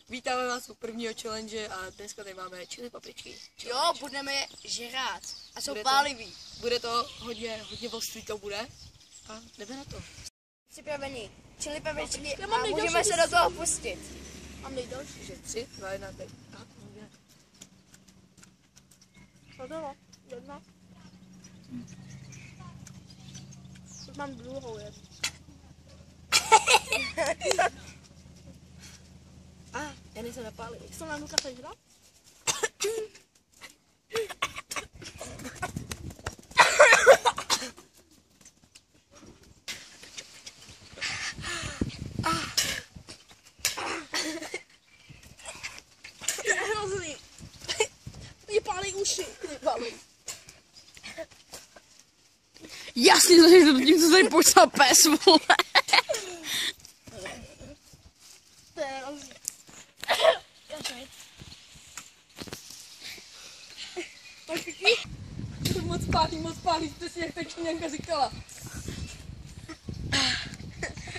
Vítáme vás u prvního challenge a dneska tady máme chili papričky. Jo, budeme je žrát a jsou pálivý. Bude to hodně ostrý to bude a jdeme na to. Připravení chili papričky a můžeme se do toho pustit. Mám nejdelší, že 3, 2, 1, teď. Hotovo, jedna. Už mám druhou jednu. Já nejsem napálivý. Co mám Luka sežrat? Hrozný. Mě pálí uši. Jasně, že to tím, co tady poslal pes, vole. To je hrozný. Moc pálí, přesně jak ta Číňanka říkala.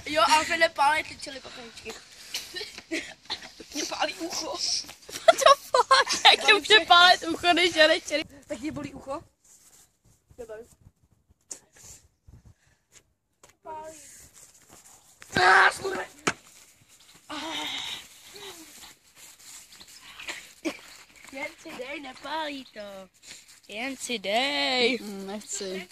Jo, Alfrede, pálej ty chili papričky. Mě pálí ucho. What the fuck? Jak tě může pálit ucho, než žere čili? Tak mě bolí ucho? Pálí. Jen si dej, nepálí to. Jen si dej. Nechci.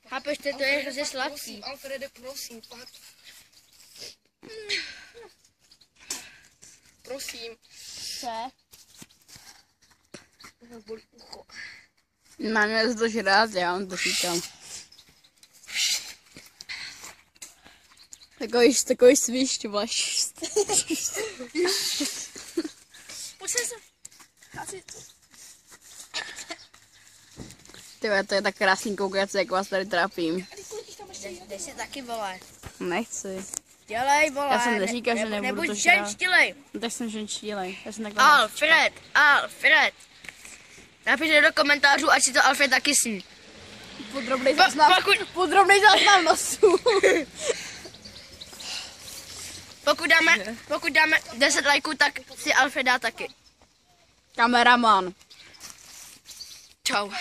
Chápeš, to je hrozně sladký. Alfrede, prosím, fakt. Prosím. Co? Mě bolí ucho. Máme to žrát, já vám to říkám. Takový svišť, vaš. Musím se... Tyhle, to je tak krásný koukat, jak vás tady trápím. Dej si taky, vole. Nechci. Dělej, vole. Já jsem neříkal, že nebudu to Nebuď žrát. ženštilej. No, tak jsem ženštílej. Já jsem takhle... Alfred. Napište do komentářů, ať si to Alfred taky sní. Podrobnej záznam nosu. Pokud dáme 10 lajků, tak si Alfred dá taky. Kameraman. Čau.